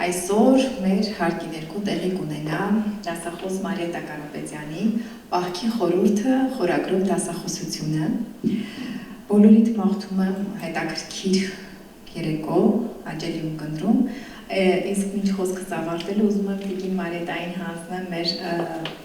Այսօր մեր հարկի ներքո տեղի կունենա դասախոս Մարիետտա Կարապետյանի «Պահքի խորհուրդը» խորագրով դասախոսությունը։ Բոլորիդ մաղթում եմ հետաքրքիր երեկո, հաճելի ու կնդրում։ Իսկ մինչ խոսքս ավարտելու ուզում եմ տիկին Մարիետտային հանձնեմ մեր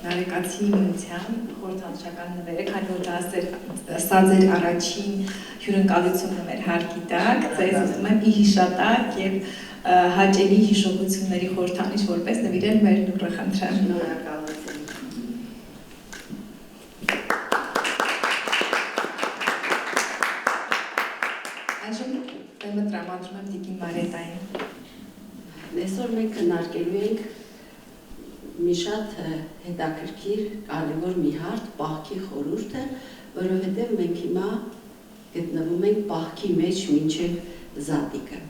Նարեկացի միության խորհրդանշական նվերը, քանի որ սա ձեր առաջին հյուրընկալությունը մեր հարկի տակ, ձեզ ուզում եմ ի հիշատակ եւ հաճելի հիշողությունների խորհրդանիշ որպես նվիրել մեր նուրը խնդրեմ։ Շնորհակալություն։ Այժմ տեմը տրամադրում եմ տիկին Մարիետտային։ Այսօր մենք քննարկելու ենք մի շատ հետաքրքիր կարևոր մի հարց, պահքի խորհուրդը, որովհետև մենք հիմա գտնվում ենք պահքի մեջ մինչև զատիկը։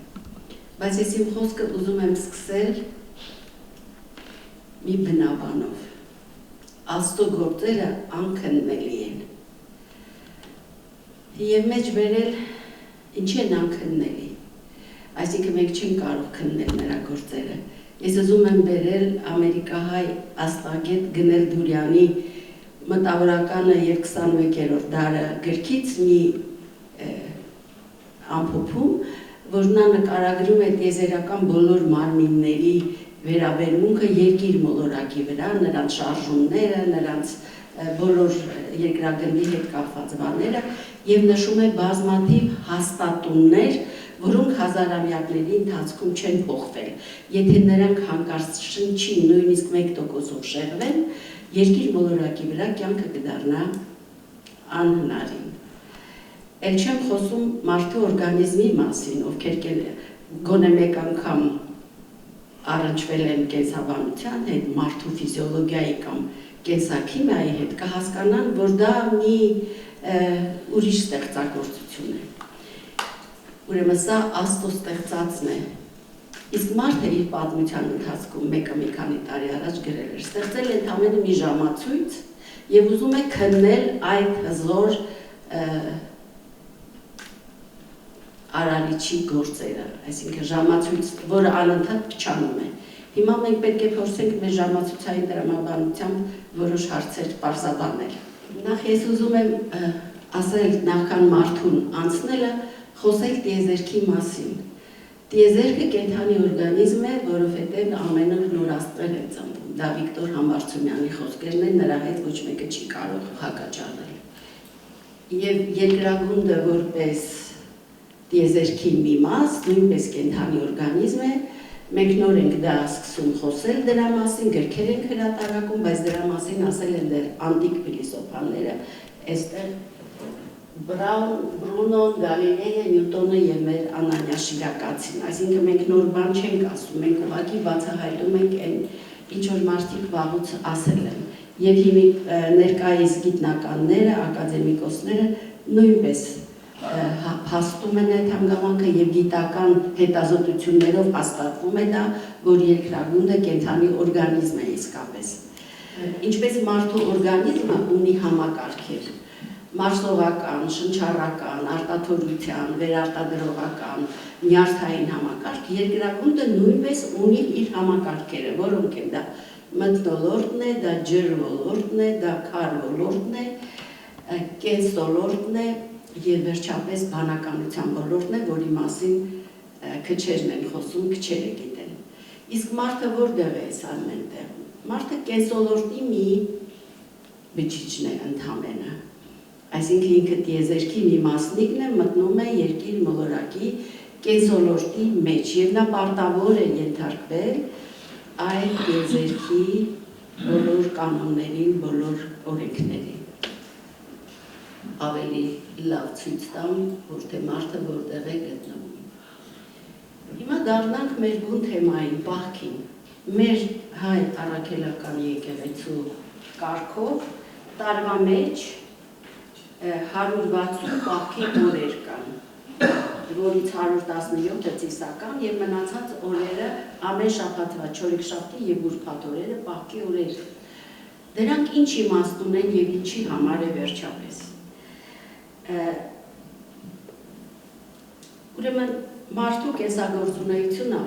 Բայց ես իմ խոսքը ուզում եմ սկսել մի բնաբանով։ Աստծո գործերը անքննելի են։ Եվ մեջ բերել ինչի են անքննելի։ Այսինքն մենք չենք կարող քննել նրա գործերը։ Ես ուզում եմ բերել ամերիկահայ աստղագետ Գնել Դուրյանի մտավորականը եւ 21-րդ դարը գրքից մի ամփոփում, որ նա նկարագրում է տիեզերական բոլոր մարմինների վերաբերմունքը երկիր մոլորակի վրա, նրանց շարժումները, նրանց բոլոր երկրագնդի հետ կապված բաները եւ նշում է բազմաթիվ հաստատումներ, որոնք հազարամյակների ընթացքում չեն փոխվել։ Եթե նրանք հանկարծ շնչի նույնիսկ 1%-ով շեղվեն, երկիր մոլորակի վրա կյանքը կդառնա անհնարին։ Էլ չեմ խոսում մարդու օրգանիզմի մասին, ովքեր գոնե մեկ անգամ առնչվել են կենսաբանության հետ, մարդու ֆիզիոլոգիայի կամ կենսաքիմիայի հետ, կհասկանան, որ դա մի ուրիշ ստեղծագործություն է։ Ուրեմն սա Աստծո ստեղծածն է։ Իսկ մարդը իր պատմության ընթացքում մեկը մի քանի տարի առաջ գրել էր, ստեղծել է ընդամենը մի ժամացույց եւ ուզում է քննել այդ հզոր արարիչի գործերը, այսինքն ժամացույց, որը անընդհատ փչանում է։ Հիմա մենք պետք է փորձենք մեր ժամացույցային տրամաբանությամբ որոշ հարցեր պարզաբանել։ Նախ ես ուզում եմ ասել նախքան մարդուն անցնելը, խոսել տիեզերքի մասին։ Տիեզերքը կենդանի օրգանիզմ է, որովհետև ամեն օր նոր աստղեր են ծնվում։ Դա Վիկտոր Համբարձումյանի խոսքերն են, նրա հետ ոչ մեկը չի կարող հակաճառնել։ Եվ երկրագունդը որպես տիեզերքի մի մաս, նույնպես կենդանի օրգանիզմ է, մենք նոր ենք դա սկսում խոսել դրա մասին, գրքեր ենք հրատարակում, բայց դրա մասին ասել են դեռ անտիկ փիլիսոփաները, այստեղ Բրունոն, Գալիլեյը, Նյուտոնը եւ մեր Անանյա Շիրակացին, այսինքն մենք նոր բան չենք ասում, մենք ուղղակի բացահայտում ենք այն, ինչ որ մարդիկ վաղուց ասել են։ Եվ ներկայիս գիտնականները, ակադեմիկոսները նույնպես հաստում են այդ հանգամանքը եւ գիտական հետազոտություններով հաստատվում է դա, որ երկրագունդը կենդանի օրգանիզմ է իսկապես։ Ինչպես մարդու օրգանիզմը ունի համակարգեր, մարսողական, շնչառական, արտաթորության, վերարտադրողական, նյարդային համակարգ, երկրագունդը նույնպես ունի իր համակարգերը, որոնք են դա մթնոլորտն է, դա ջրոլորտն է, դա քար ոլորտն է, կենսոլորտն է եւ վերջապես բանականության ոլորտն է, որի մասին քչերն են խոսում, քչերը գիտեն։ Իսկ մարդը որտեղ է ամեն տեղ։ Մարդը կենսոլորտի մի բջիջն է ընդհանրապես։ Այսինքն ինքը տիեզերքի մի մասնիկն է, մտնում է երկիր մոլորակի կենսոլորտի մեջ եւ նա պարտավոր է ենթարկվել այդ տիեզերքի բոլոր կանոններին, բոլոր օրենքներին։ Ավելի լավ ցույց տամ, որ թե մարդը որտեղ է գտնվում։ Հիմա դառնանք մեր բուն թեմային, պահքին։ Մեր հայ առաքելական եկեղեցու կարգով տարվա մեջ 160 պահքի օրեր կան, որից 117-ը ծիսական եւ մնացած օրերը ամեն շաբաթվա, չորեքշաբթի եւ ուրբաթ օրերը պահքի օրեր։ Դրանք ինչ իմաստ ունեն եւ ինչի համար է վերջապես։ Ուրեմն մարդու կենսագործունեությունը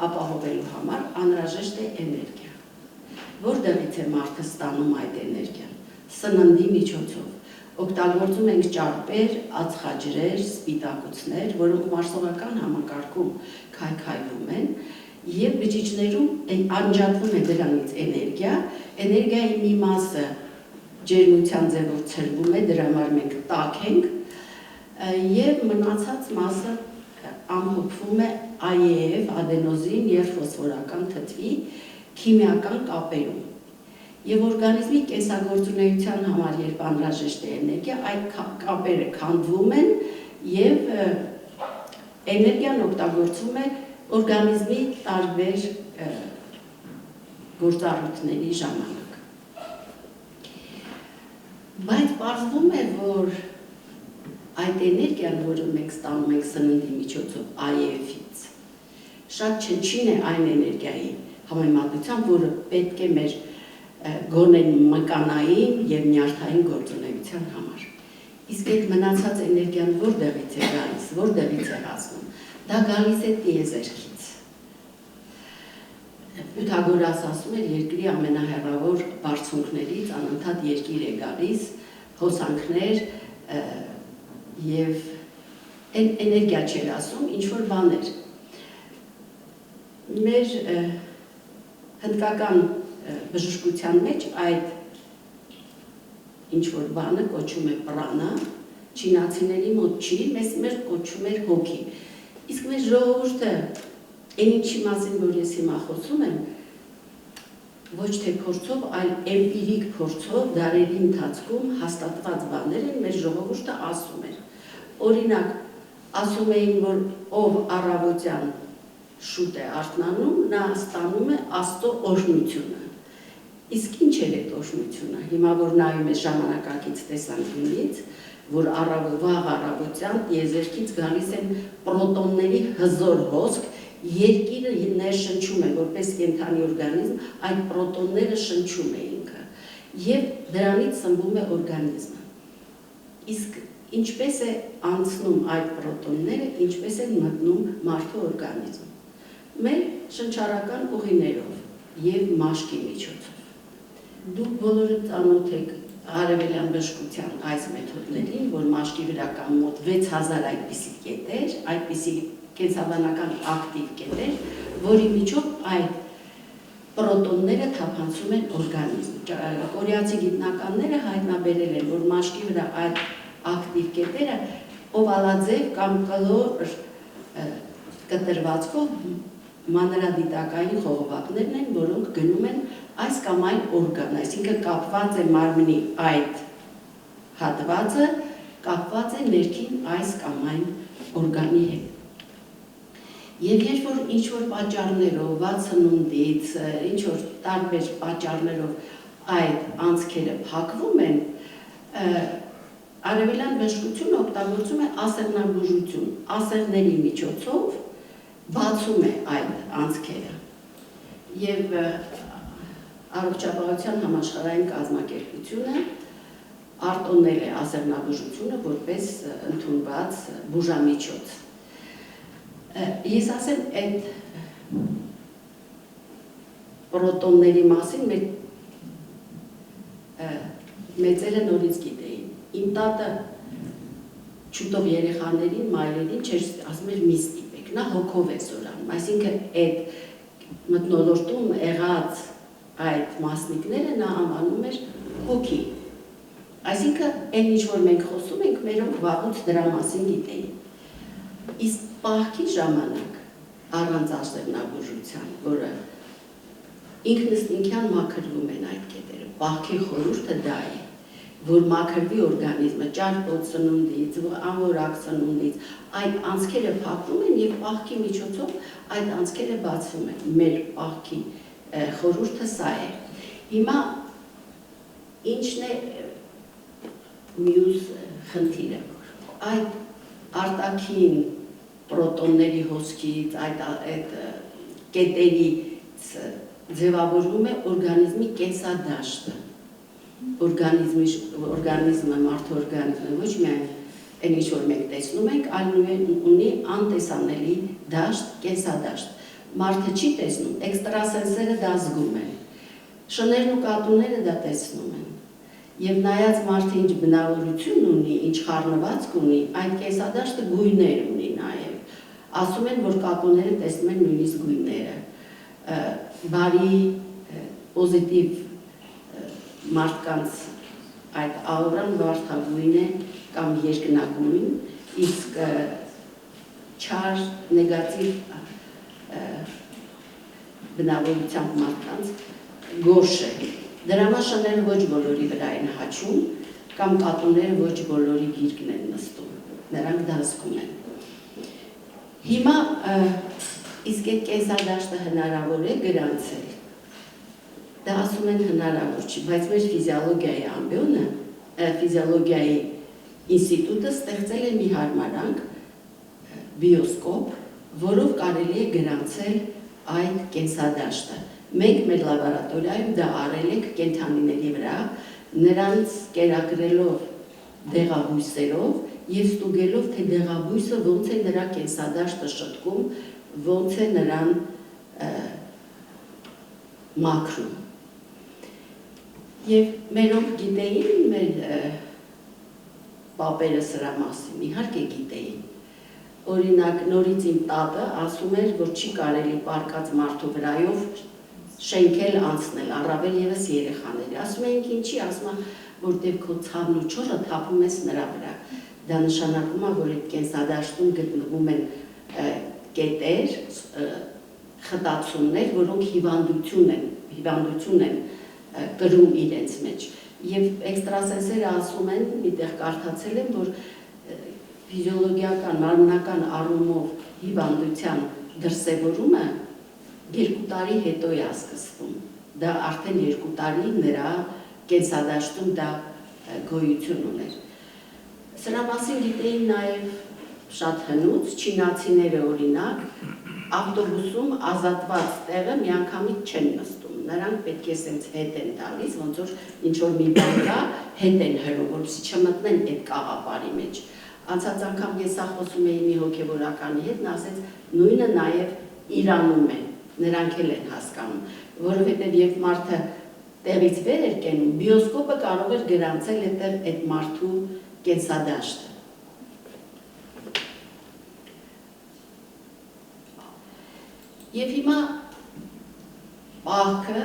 ապահովելու համար անհրաժեշտ է էներգիա։ Որտեղից է մարդը ստանում այդ էներգիան։ Սննդի միջոցով։ Օգտագործում ենք ճարպեր, ածխաջրեր, սպիտակուցներ, որոնք մարսողական համակարգում քայքայվում են, եւ բջիջներում անջատվում է դրանից էներգիա, էներգիայի մի մասը ջերմության ձևով ցրվում է, դրա համար մենք տաք ենք, եւ մնացած մասը ամփոփվում է AEF, ադենոզին եւ ֆոսֆորական թթվի քիմիական կապերում։ Եվ օրգանիզմի կենսագործունեության համար, երբ անհրաժեշտ է էներգիա, այդ կապերը քանդվում են եւ էներգիան օգտագործվում է օրգանիզմի տարբեր գործառույթների ժամանակ։ Բայց պարզվում է, որ այդ էներգիան, որը մենք ստանում ենք սննդի միջոցով AEF-ից, շատ չնչին է այն էներգիայի համեմատությամբ, որը պետք է մեր գոնեն մկանային եւ նյարդային գործունեության համար։ Իսկ այդ մնացած էներգիան որտեղից է գալիս, որտեղից է հասնում։ Դա գալիս է տիեզերքից։ Պյութագորաս ասում էր, երկրի ամենահեռավոր բարձունքներից անընդհատ երկիր է գալիս, հոսանքներ եւ էներգիա չէր ասում, ինչ որ բաներ։ Մեր հնդկական բժշկության մեջ այդ ինչ-որ բանը կոչում է պրանա, չինացիների մոտ չի, մեր կոչում էր հոգի։ Իսկ մեր ժողովուրդը, այն ինչի մասին, որ ես հիմա խոսում եմ, ոչ թե փորձով, այլ էմպիրիկ փորձով դարերի ընթացքում հաստատված բաներ են, մեր ժողովուրդը ասում էր։ Օրինակ, ասում էին, որ ով առավոտյան շուտ է արթնանում, նա ստանում է Աստծո օրհնությունը։ Իսկ ինչ էր այդ օրհնությունը։ Հիմա որ նայում ես ժամանակակից տեսանկյունից, որ վաղ առավոտյան տիեզերքից գալիս են պրոտոնների հզոր հոսք, երկիրը ներշնչում է, որպես կենդանի օրգանիզմ, այդ պրոտոնները շնչում է ինքը, եւ դրանից սնվում է օրգանիզմը։ Իսկ ինչպես է անցնում այդ պրոտոնները, ինչպես են մտնում մարդու օրգանիզմ։ Մեր շնչառական ուղիներով եւ մաշկի միջոցով։ Դուք բոլորը ծանոթ եք արևելյան բժշկության այս մեթոդներին, որ մաշկի վրա կան մոտ 6000 այդպիսի կետեր, այդպիսի կենսաբանական ակտիվ կետեր, որի միջով այդ պրոտոնները թափանցում են օրգանիզմ։ Կորեացի գիտնականները հայտնաբերել են, որ մաշկի վրա այդ ակտիվ կետերը օվալաձև կամ կլոր կտրվածքով մանրադիտակային խողովակներն են, որոնք գնում են այս կամ այն օրգան, այսինքն կապված է մարմնի այդ հատվածը, կապված է ներքին այս կամ այն օրգանի հետ։ Եվ երբ որ ինչ-որ պատճառներով, վատ սնունդից, ինչ-որ տարբեր պատճառներով այդ անցքերը փակվում են, արևելյան բժշկությունը օգտագործում է ասեղնաբուժություն, ասեղների միջոցով բացում է այդ անցքերը։ Եվ Առողջապահության համաշխարհային կազմակերպությունը արտոնել է ասեղնաբուժությունը որպես ընդունված բուժամիջոց։ Ես ասեմ, այդ պրոտոնների մասին մեծերը նորից գիտեին։ Իմ տատը չուտով երեխաներին, մայրերին չէր ասում էր մի ստիպեք, նա հոգով է զորանում, այսինքն այդ մթնոլորտում եղած այդ մասնիկները նա անվանում էր հոգի։ Այսինքն այն ինչ որ մենք խոսում ենք, մերոնք վաղուց դրա մասին գիտեին։ Իսկ պահքի ժամանակ առանց ասեղնաբուժության, որը ինքնըստինքյան մաքրվում են այդ կետերը, պահքի խորհուրդը դա է, որ մաքրվի օրգանիզմը ճարպոտ սնունդից, անորակ սնունդից, այդ անցքերը փակվում են եւ պահքի միջոցով այդ անցքերը բացվում են։ Մեր պահքի խորհուրդը սա է։ Հիմա ինչն է մյուս խնդիրը։ Այդ արտաքին պրոտոնների հոսքից, այդ կետերի ձևավորվում է օրգանիզմի կենսադաշտը։ Օրգանիզմը, մարդու օրգանիզմը ոչ միայն այն ինչ որ մենք տեսնում ենք, այլ ունի անտեսանելի դաշտ, կենսադաշտ։ Մարդը չի տեսնում, էքստրասենսերը դա զգում են, շներն ու կատուները դա տեսնում են։ Եվ նայած մարդը ինչ բնավորություն ունի, ինչ խառնվածք ունի, այդ կենսադաշտը գույներ ունի նաև։ Ասում են, որ կատուները տեսնում են նույնիսկ գույները։ Բարի, պոզիտիվ մարդկանց այդ աուրան վարդագույն է կամ երկնագույն, իսկ չար, նեգատիվ բնավորությամբ մարդկանց գորշ է։ Դրա համար շները ոչ բոլորի վրա են հաչում, կամ կատուները ոչ բոլորի գիրկն են նստում, նրանք դա զգում են։ Հիմա իսկ այդ կենսադաշտը հնարավոր է գրանցել։ Դա ասում են հնարավոր չի, բայց մեր ֆիզիոլոգիայի ամբիոնը, ֆիզիոլոգիայի ինստիտուտը ստեղծել է մի հարմարանք, բիոսկոպ, որով կարելի է գրանցել այդ կենսադաշտը։ Մենք մեր լաբորատորիայում դա արել ենք կենդանիների վրա, նրանց կերակրելով դեղաբույսերով և ստուգելով, թե դեղաբույսը ոնց է նրա կենսադաշտը շտկում, ոնց է նրան մաքրում։ Եվ մերոնք գիտեին, մեր պապերը սրա մասին, իհարկե գիտեին։ Օրինակ, նորից իմ տատը ասում էր, որ չի կարելի պարկած մարդու վրայով շենքել անցնել, առավել ևս երեխաների։ Ասում ենք ինչի, ասում որտև քո ցավն ու չորը թափում ես նրա վրա։ Դա նշանակում է, որ այդ կենսադաշտում գտնվում են կետեր, խտացումներ, որոնք հիվանդություն են կրում իրենց մեջ։ Եվ էքստրասենսերը ասում են, միտեղ կարդացել եմ, որ ֆիզիոլոգիական, մարմնական առումով հիվանդության դրսևորումը 2 տարի հետո է սկսվում։ Դա արդեն 2 տարի նրա կենսադաշտում դա գոյություն ուներ։ Սրա մասին գիտեին նաև շատ հնուց, չինացիները օրինակ, ավտոբուսում ազատված տեղը միանգամից չեն նստում։ Նրանք պետք է սենց հետ են տալիս, ոնց որ ինչ-որ մի բան կա, հետ են հրում, որպեսզի չմտնեն այդ կաղապարի մեջ։ Անցած անգամ ես սա խոսում էի մի հոգևորականի հետ, նա ասեց նույնը նաև Իրանում են, նրանք էլ են հասկանում, որովհետև երբ մարդը տեղից վեր էր կենում, բիոսկոպը կարող էր գրանցել այդ մարդու կենսադաշտը։ Եվ հիմա պահքը,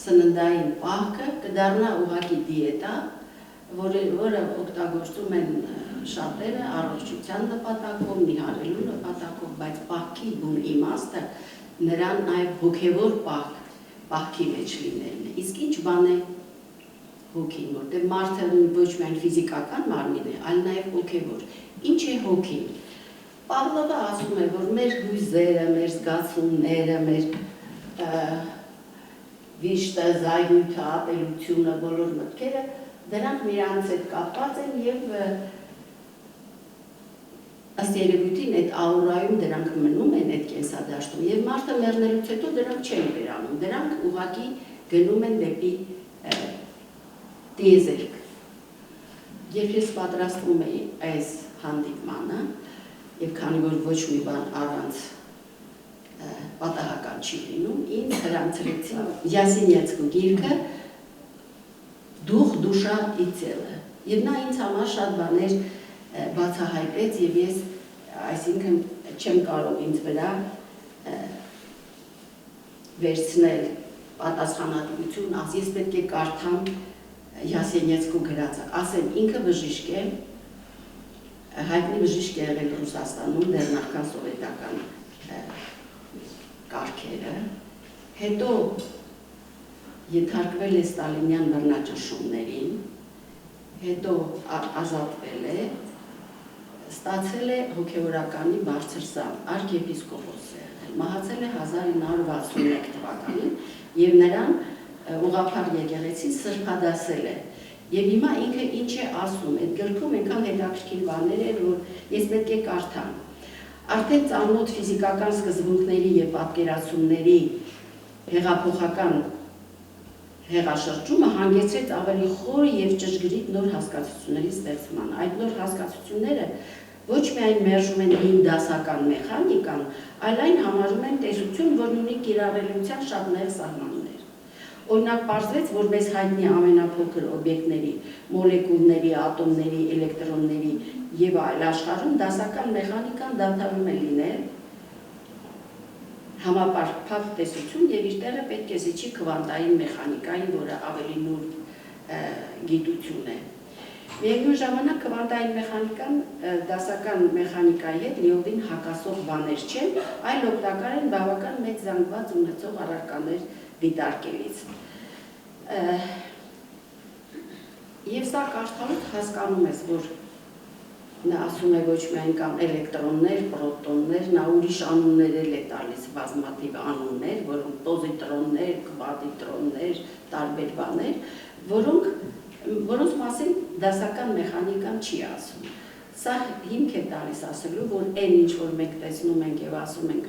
սննդային պահքը կդառնա ուղղակի դիետա, որը օգտագործում են շատերը առողջության նպատակով, նիհարելու նպատակով, բայց պահքի բուն իմաստը նրան նաև հոգևոր պահքի մեջ լինելն է։ Իսկ ինչ բան է հոգին, որտեղ մարդը ոչ միայն ֆիզիկական մարմին է, այլ նաև հոգևոր։ Ինչ է հոգին։ Պավլովը ասում է, որ մեր հույզերը, մեր զգացումները, մեր վիշտը, զայրույթը, ապելությունը, բոլոր մտքերը, դրանք միրանց հետ կապված են և ըստ երևույթին այդ աուրայում դրանք մնում են այդ կենսադաշտում և մարդը մեռնելուց հետո դրանք չեն վերանում, դրանք ուղղակի գնում են դեպի տիեզերք։ Երբ ես պատրաստվում էի այս հանդիպմանը, և քանի որ ոչ մի բան առանց պատահական չի լինում, ինձ հրամցրեցի Յասենյացկու գիրքը «Դուխ, դուշա ի ցելը» և նա ինձ համար շատ բաներ բացահայտեց և ես այսինքն չեմ կարող ինձ վրա վերցնել պատասխանատվություն, ես պետք է կարդամ Յասենյացկու գրածը, ասեմ ինքը բժիշկ է, հայտնի բժիշկ է եղել Ռուսաստանում դեռ նախքան սովետական կարգերը, հետո ենթարկվել է ստալինյան բռնաճնշումներին, հետո ազատվել է, ստացել է հոգևորականի բարձր սան, արքեպիսկոպոս է եղել, մահացել է 1961 թվականին և նրան ուղղափառ եկեղեցին սրբադասել է։ Եվ հիմա ինքը ինչ է ասում, այդ գրքում այնքան հետաքրքիր բաներ են, որ ես պետք է կարդամ։ Արդեն ծանոթ ֆիզիկական սկզբունքների և պատկերացումների հեղափոխական հեղաշրջումը հանգեցրեց ավելի խոր եւ ճշգրիտ նոր հասկացությունների ստեղծման։ Այդ նոր հասկացությունները ոչ միայն մերժում են հին դասական մեխանիկան, այլ այն համարում են տեսություն, որն ունի կիրառելիության շատ նեղ սահմաններ։ Օրինակ, պարզվեց, որ մեզ հայտնի ամենափոքր օբյեկտների, մոլեկուլների, ատոմների, էլեկտրոնների եւ այլ աշխարհում դասական մեխանիկան դադարում է լինել համապարփակ տեսություն եւ իր տեղը պետք է զիջի քվանտային մեխանիկային, որը ավելի նուրբ գիտություն է։ Միևնույն ժամանակ քվանտային մեխանիկան դասական մեխանիկայի հետ լիովին հակասող բաներ չեն, այլ օգտակար են բավական մեծ զանգված ունեցող առարկաներ դիտարկելիս։ Եվ սա կարդալուց հասկանում ես, որ նա ասում է ոչ միայն կան էլեկտրոններ, պրոտոններ, նա ուրիշ անուններ էլ է տալիս բազմաթիվ անուններ, որոնք պոզիտրոններ, կվադրոններ, տարբեր բաներ, որոնց մասին դասական մեխանիկան չի ասում։ Սա հիմք է տալիս ասելու, որ այն ինչ որ մենք տեսնում ենք եւ ասում ենք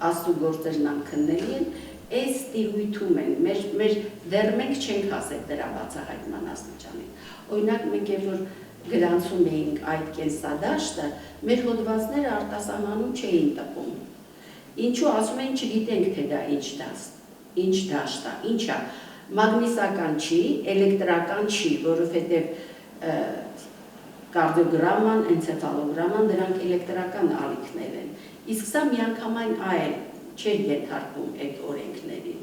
աստու գործերն անքննելի են, այս տիրույթում են, դեռ մենք չենք հասել դրա բացահայտման աստիճանին։ Օրինակ, մենք երբ որ գրանցում էինք այդ կենսադաշտը, մեր հոդվածները արտասահմանում չէին տպում։ Ինչու ասում էին, չգիտենք, թե դա ինչ դաշտ է, ինչ է, մագնիսական չի, էլեկտրական չի, որովհետև կարդիոգրաման, էնցեֆալոգրաման դրանք էլեկտրական ալիքներ են։ Իսկ սա միանգամայն այլ չէր ենթարկվում այդ օրենքներին։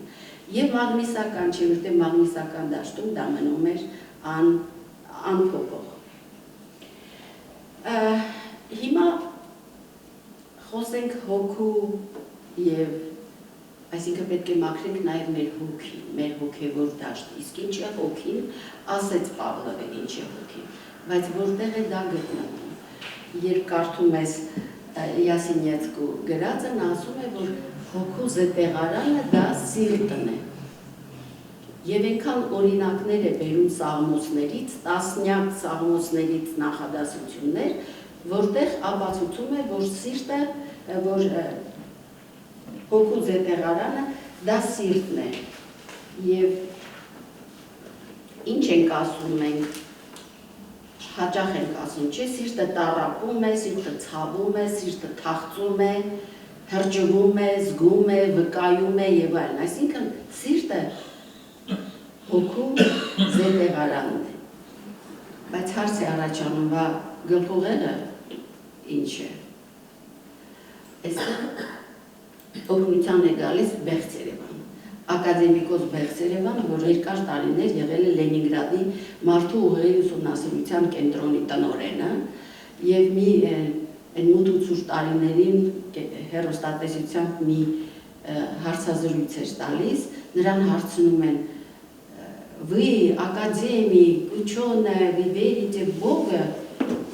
Եվ մագնիսական չի, որտեղ մագնիսական դաշտում դա մնում էր անփոփոխ։ Հիմա խոսենք հոգու եւ այսինքն պետք է մաքրենք նաեւ մեր հոգին, մեր հոգեվոր դաշտ։ Իսկ ինչ է հոգին, ասեց Պավլովը ինչ է հոգին, բայց որտեղ է դա գտնվում։ Երբ կարդում ես Յասինյացկու գրածը, նա ասում է, որ հոգու զետեղարանը դա սիրտն է։ Եվ այնքան օրինակներ է բերում սաղմոսներից, տասնյակ սաղմոսներից նախադասություններ, որտեղ ապացուցում է, որ սիրտը, որ հոգու զետեղարանը դա սիրտն է։ Եվ ինչ ենք ասում մենք, հաճախ ենք ասում, չէ, սիրտը տառապում է, սիրտը ցավում է, սիրտը թախծում է, հրճվում է, զգում է, վկայում է եւ այլն։ Այսինքն սիրտը հոգու զետեղարանն է։ Բայց հարց է առաջանում, բա գլխուղեղը ինչ է։ Այստեղ օգնության է գալիս Բեղցերևան, ակադեմիկոս Բեղցերևան, որ երկար տարիներ եղել է Լենինգրադի մարդու ուղեղի ուսումնասիրության կենտրոնի տնօրենը եւ մի այն մութ տարիներին հեռուստատեսությամբ մի հարցազրույց էր տալիս, նրան հարցնում են «Вы, академик, ученые, вы верите в Бога?»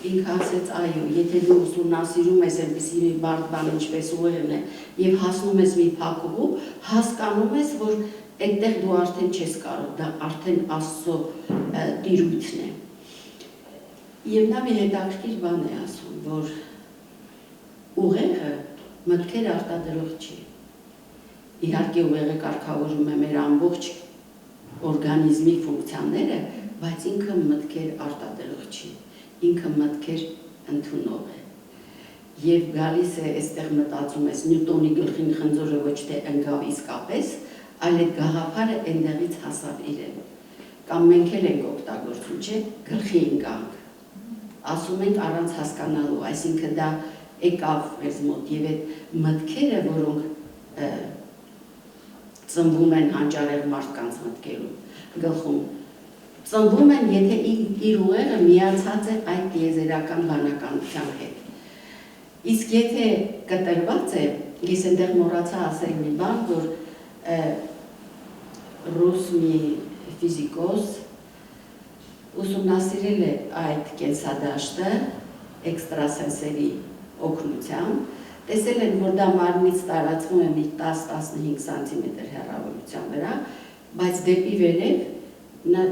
Ինքը ասեց այո, եթե դու ուսումնասիրում ես այնպիսի մի բարդ բան, ինչպես ուղեղն է, եւ հասնում ես մի փակուղու, հասկանում ես, որ այդտեղ դու արդեն չես կարող, դա արդեն Աստծո տիրույթն է։ Եվ նա մի հետաքրքիր բան է ասում, որ ուղեղը մտքեր արտադրող չի։ Իհարկե ուղեղը կարգավորում է մեր ամբողջ օրգանիզմի ֆունկցիաները, բայց ինքը մտքեր արտադրող չի։ Ինքը մտքեր ընդունող է։ Եվ գալիս է, այստեղ մտածում ես, Նյուտոնի գլխին խնձորը ոչ թե ընկավ իսկապես, այլ այդ գաղափարը այնտեղից հասավ իրեն։ Կամ մենք էլ ենք օգտագործում, չէ, գլխի ընկանք։ Ասում ենք առանց հասկանալու, այսինքն դա եկավ մեզ մոտ եւ այդ մտքերը, որոնք ծնվում են հանճարեղ մարդկանց մտքերում, գլխում ծնվում են, եթե իր ուղեղը միացած է այդ տիեզերական բանականության հետ։ Իսկ եթե կտրված է, ես այնտեղ մոռացա ասել մի բան, որ ռուս մի ֆիզիկոս ուսումնասիրել է այդ կենսադաշտը էքստրասենսերի օգնությամբ, տեսել են, որ դա մարմնից տարածվում է մի 10-15 սանտիմետր հեռավորության վրա, բայց դեպի վերև նա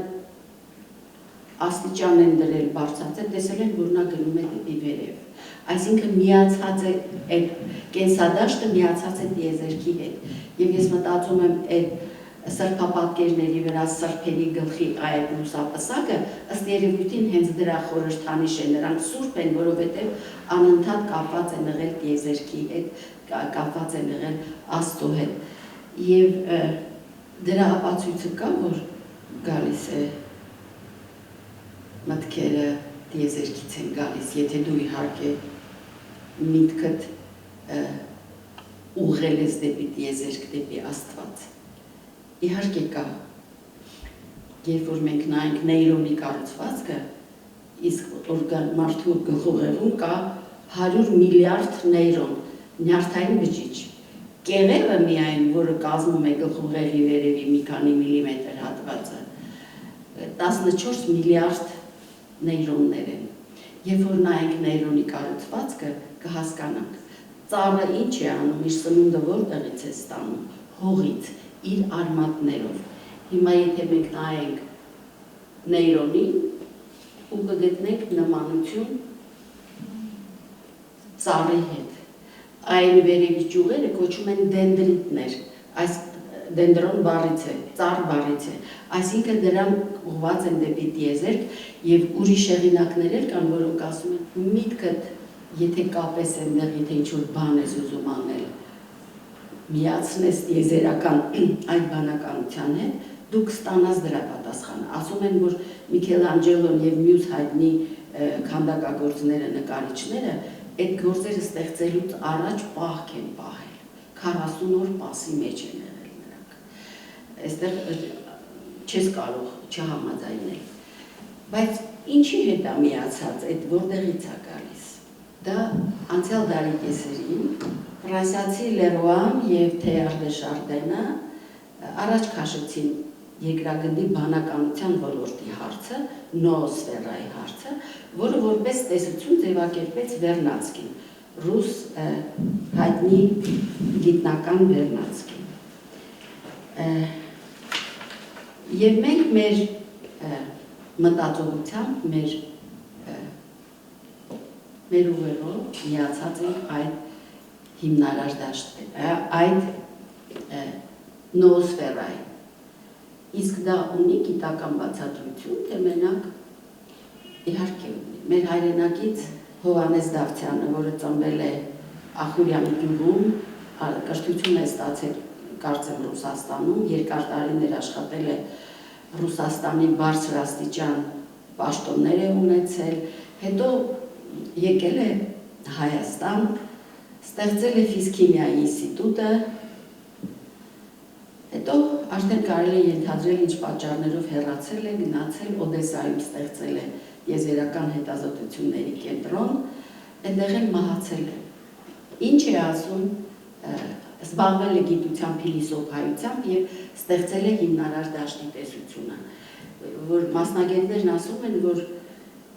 աստիճան են դրել բարձրացել, տեսել են, որ նա գնում է դեպի վերև։ Այսինքն միացած է այդ կենսադաշտը միացած է տիեզերքի հետ։ Եվ ես մտածում եմ, այդ սրբապատկերների վրա սրբերի գլխի այդ լուսապսակը ըստ երևույթին հենց դրա խորհրդանիշ է, նրանք սուրբ են, որովհետև անընդհատ կապված են եղել տիեզերքի հետ, կապված են եղել Աստծո հետ։ Եվ դրա ապացույցը կա, որ գալիս է մտքերը տիեզերքից են գալիս, եթե դու իհարկե միտքդ ուղղել ես դեպի տիեզերք, դեպի Աստված։ Իհարկե կա, երբ որ մենք նայենք նեյրոնի կառուցվածքը, իսկ մարդու գլխուղեղում կա 100 միլիարդ նեյրոն, նյարդային բջիջ։ Կեղևը միայն, որը կազմում է գլխուղեղի վերևի մի քանի միլիմետր հատվածը, 14 միլիարդ նեյրոններ են։ Երբ որ նայենք նեյրոնի կառուցվածքը, կհասկանանք, ծառը ինչ է անում, իր սնունդը որտեղից է ստանում, հողից, իր արմատներով։ Հիմա եթե մենք նայենք նեյրոնին ու կգտնենք նմանություն ծառի հետ։ Այն վերևի ճյուղերը կոչում են դենդրիտներ, այս դենդրոն բառից է, ծառ բառից է, այսինքն դրանք ուղղված են դեպի տիեզերք եւ ուրիշ հեղինակներ էլ կան, որոնք ասում են միտքդ, եթե կապես այնտեղ, եթե ինչ-որ բան ես ուզում անել, միացնես տիեզերական այդ բանականության հետ, դու կստանաս դրա պատասխանը։ Ասում են, որ Միքելանջելոն եւ մյուս հայտնի քանդակագործները, նկարիչները այդ գործերը ստեղծելուց առաջ պահք են պահել, 40 օր պասի մեջ են եղել նրանք։ Այստեղ չես կարող չհամաձայնել։ Բայց ինչի հետ է միացած, այդ որտեղից է գալիս։ Դա անցյալ դարի կեսերին ֆրանսիացի Լերոան եւ Թեյար դե Շարդենը առաջ քաշեցին երկրագնդի բանականության ոլորտի հարցը, նոոսֆերայի հարցը, որը որպես տեսություն ձևակերպեց Վերնադսկին, ռուս հայտնի գիտնական Վերնադսկին։ Եվ մենք մեր մտածողությամբ, մեր ուղերով միացած ենք այդ հիմնարար դաշտը, այդ նոոսֆերայի։ Իսկ դա ունի գիտական բացատրություն, թե մենակ իհարկե ունի։ Մեր հայրենակից Հովհաննես Դավթյանը, որը ծնվել է Ախուրյանի գյուղում, կրթություն է ստացել, կարծեմ Ռուսաստանում, երկար տարիներ աշխատել է Ռուսաստանի բարձրաստիճան պաշտոններ է ունեցել, հետո եկել է Հայաստան, ստեղծել է ֆիզքիմիայի ինստիտուտը, հետո արդեն կարելի է ենթադրել ինչ պատճառներով հեռացել է, գնացել Օդեսայում ստեղծել է տիեզերական հետազոտությունների կենտրոն, այնտեղ էլ մահացել է։ Ինչ է ասում, զբաղվել է գիտության փիլիսոփայությամբ եւ ստեղծել է հիմնարար դաշտի տեսությունը, որ մասնագետներն ասում են, որ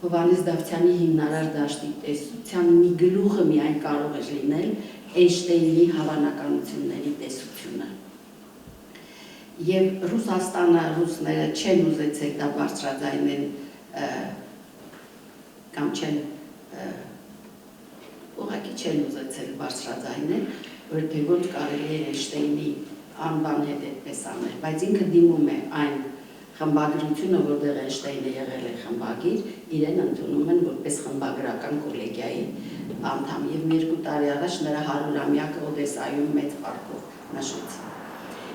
Հովհաննես Դավթյանի հիմնարար դաշտի տեսության մի գլուխը միայն կարող է լինել Էյնշտեյնի հավանականությունների տեսությունը։ Եվ Ռուսաստանը, ռուսները չեն ուզեցել դա բարձրաձայնել կամ չեն ուղղակի չեն ուզեցել բարձրաձայնել, որտեղ ոչ կարելի է Էյնշտեյնի անվան հետ այդպես անել, բայց ինքը դիմում է այն խմբագրությունը, որտեղ Էյնշտեյնը եղել է խմբագիր, իրեն ընդունում են որպես խմբագրական կոլեգիայի անդամ եւ 2 տարի առաջ նրա 100-ամյակը Օդեսայում մեծ պարկով նշեց։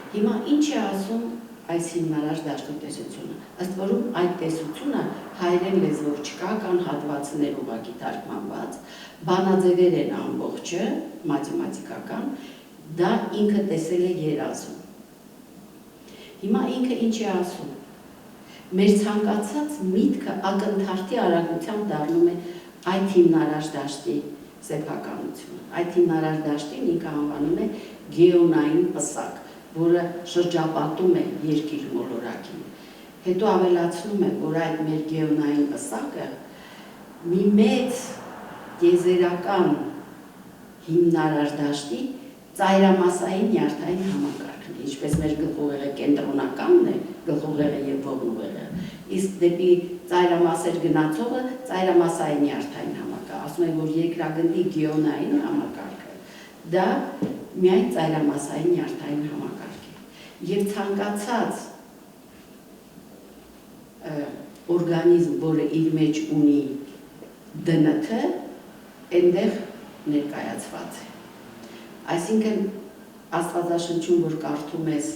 Հիմա ինչ է ասում այս հիմնարար դաշտի տեսությունը։ Ըստ որում այդ տեսությունը հայերեն լեզվով չկա, կան հատվածներ ուղղակի թարգմանված, բանաձևեր են ամբողջը, մաթեմատիկական, դա ինքը տեսել է երազում։ Հիմա ինքը ինչ է ասում։ Մեր ցանկացած միտքը ակնթարթի արագությամբ դառնում է այդ հիմնարար դաշտի սեփականությունը։ Այդ հիմնարար դաշտին ինքը անվանում է գեոնային պսակ, որը շրջապատում է երկիր մոլորակին։ Հետո ավելացնում է, որ այդ մեր գեոնային պսակը մի մեծ տիեզերական հիմնարար դաշտի ծայրամասային նյարդային համակարգն է, ինչպես մեր գլխուղեղը կենտրոնականն է, գլխուղեղը եւ ողնուղեղը, իսկ դեպի ծայրամասեր գնացողը ծայրամասային նյարդային համակարգ, ասում են, որ երկրագնդի գեոնային համակարգը դա միայն ծայրամասային նյարդային համակարգ է։ Եվ ցանկացած օրգանիզմ, որը իր մեջ ունի ԴՆԹ, այնտեղ ներկայացված է։ Այսինքն Աստվածաշնչում, որ կարդում ես,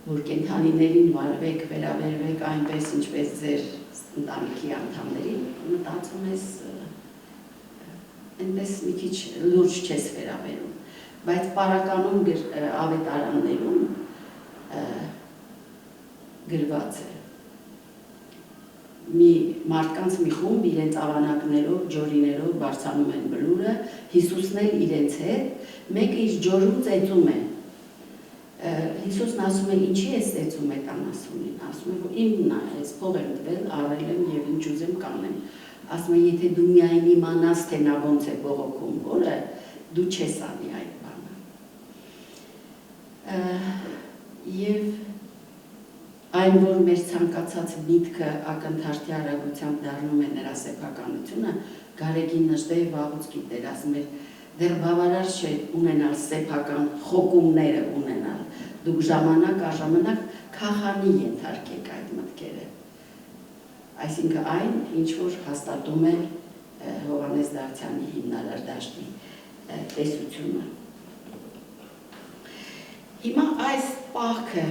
որ կենդանիներին վարվեք, վերաբերվեք այնպես, ինչպես ձեր ընտանիքի անդամներին, մտածում ես, այնպես մի քիչ լուրջ չես վերաբերում, բայց պարականում ավետարաններում գրված է մարդկանց մի խումբ իրենց ավանակներով, ջորիներով բարձանում են բլուրը, Հիսուսն էլ իրենց հետ, մեկը իր ջորում ծեծում է։ Հիսուսն ասում է, ինչի ես ծեծում եք անասունին, ասում է, որ իմն է, ես փող եմ տվել, առել եմ և ինչ ուզեմ կանեմ։ Ասում է, եթե դու միայն իմանաս, թե նա ոնց է բողոքում հորը, դու չես անի այդ բանը։ Եվ այն, որ մեր ցանկացած միտքը ակնթարթի արագությամբ դառնում է նրա սեփականությունը, Գարեգին Նժդեհը վաղուց գիտեր, ասում էր, դեռ բավարար չէ ունենալ սեփական խոկումները ունենալ, դուք ժամանակ առժամանակ քահանի ենթարկեք այդ մտքերը։ Այսինքն այն, ինչ որ հաստատում է Հովհաննես Դավթյանի հիմնարար դաշտի տեսությունը։ Հիմա այս պահքը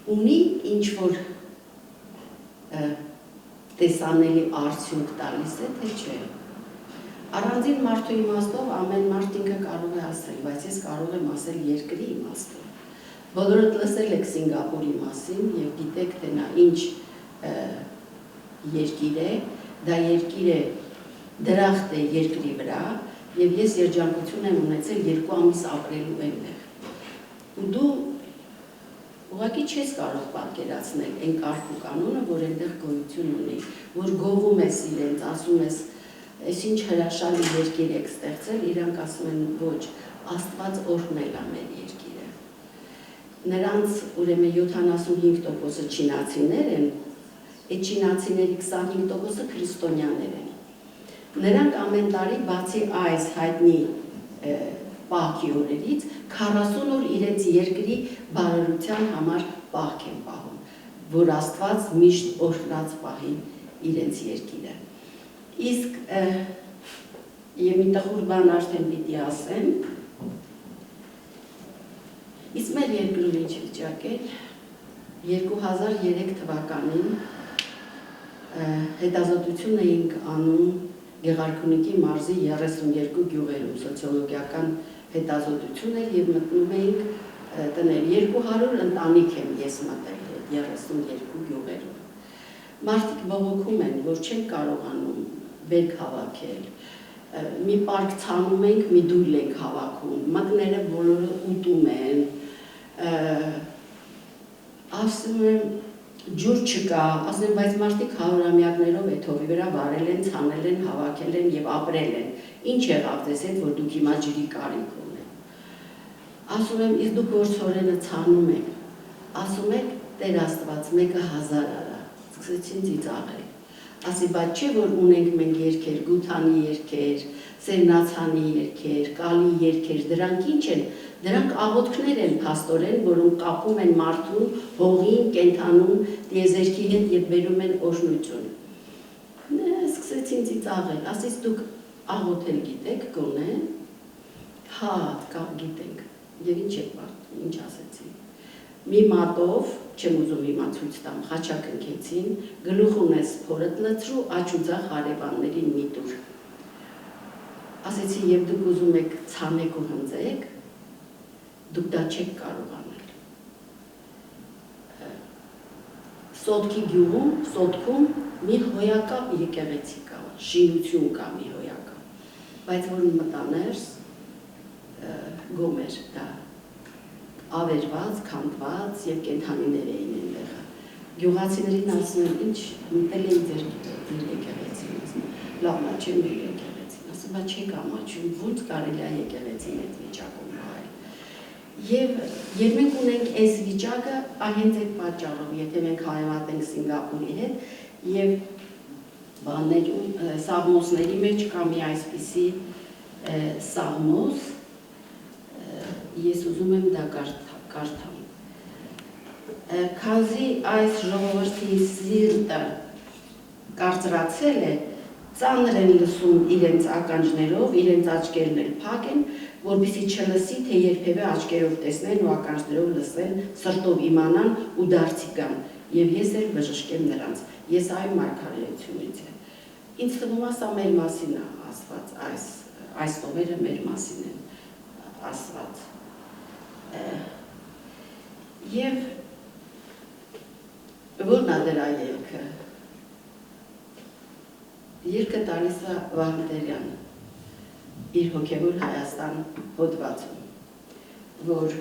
ունի ինչ-որ տեսանելի արդյունք տալիս է, թե չէ։ Առանձին մարդու իմաստով ամեն մարդ ինքը կարող է ասել, բայց ես կարող եմ ասել երկրի իմաստով։ Բոլորդ լսել եք Սինգապուրի մասին և գիտեք, թե նա ինչ երկիր է, դա երկիր է, դրախտ է երկրի վրա, և ես երջանկություն եմ ունեցել 2 ամիս ապրելու այնտեղ։ Ու դու ուղղակի չես կարող պատկերացնել այն կարգ ու կանոնը, որ այնտեղ գոյություն ունի, որ գովում ես իրենց, ասում ես, այս ինչ հրաշալի երկիր եք ստեղծել, իրանք ասում են ոչ, Աստված օրհնել է մեր երկիրը։ Նրանց ուրեմն 75%-ը չինացիներ են, այդ չինացիների 25%-ը քրիստոնյաներ են։ Նրանք ամեն տարի բացի այս հայտնի պահքի օրերից 40 օր իրենց երկրի բարօրության համար պահք են պահում, որ Աստված միշտ օրհնած պահի իրենց երկիրը։ Իսկ եւ մի տխուր բան արդեն պիտի ասեմ, իսկ մեր երկրում ինչ վիճակ էր, 2003 թվականին հետազոտություն էինք անում Գեղարքունիքի մարզի 32 գյուղերում, սոցիոլոգիական հետազոտություն էր և մտնում էինք տներ, 200 ընտանիք եմ ես մտել 32 գյուղերում։ Մարդիկ բողոքում են, որ չեն կարողանում բերք հավաքել, մի պարկ ցանում ենք, մի դույլ ենք հավաքում, մկները բոլորը ուտում են, ասում եմ, ջուր չկա, ասում եմ, բայց մարդիկ հարյուրամյակներով այդ հողի վրա վարել են, ցանել են, հավաքել են և ապրել են, ինչ եղավ ձեզ հետ, որ դուք հիմա ջրի կարիք ունեն։ Ասում եմ, իսկ դուք որ ցորենը ցանում եք, ասում եք, Տեր Աստված, մեկը 1000 արա, սկսեցին ծիծաղել։ Ասի, բայց չէ, որ ունենք մենք երգեր, Գութանի երգեր, Սերնացանի երգեր, Կալի երգեր, դրանք ինչ են։ Դրանք աղոթքներ են փաստորեն, որոնք կապում են մարդուն, հողին, կենդանուն, տիեզերքի հետ և բերում են օրհնություն։ Սկսեցին ծիծաղել, ասից դուք աղոթել գիտեք, գոնե, հա, գիտենք, և ինչ ասեցին։ Մի մատով, չեմ ուզում հիմա ցույց տամ, խաչակ ընկեցին, գլուխ ունես փորդ լցրու, աջ ու ձախ հարևաններին մի տուր։ Ասեցի, և դուք ուզում եք ցանեք ու հնձեք, դուք դա չեք կարող անել։ Սոտքի գյուղում, Սոտքում մի հոյակապ եկեղեցի կա, շինություն կա մի հոյակապ, բայց որ մտաներս գոմեր դա ավերված, քանդված և կենդանիներ էին այնտեղը։ Գյուղացիներին ասում են, ինչ մտել էին ձեր եկեղեցին, ասում լավ, նա չեմ մեր եկեղեցին, ասում, բա չեք ամաչում, ոնց կարելի է եկեղեցին այդ վիճակում նայել։ Եվ մենք ունենք այս վիճակը հենց այդ պատճառով, եթե մենք համեմատենք Սինգապուրի հետ, և սաղմոսների մեջ կա մի այսպիսի սաղմոս, ես ուզում եմ դա կարդամ։ Քանզի այս ժողովրդի սիրտը կարծրացել է, ծանր են լսում իրենց ականջներով, իրենց աչքերն էլ փակ են, որպեսզի չլսի, թե երբևէ աչքերով տեսնեն ու ականջներով լսեն, սրտով իմանան ու դարձի գան, եւ ես էլ բժշկեմ նրանց։ Ես այ մարգարեությունից եմ։ Ինձ թվում է սա մեր մասին է ասված, այս տողերը մեր մասին են ասված։ Եվ որն է դրա ելքը։ Երկը տալիս է Վահանդերյանը իր հոգևոր Հայաստան հոդվածում, որ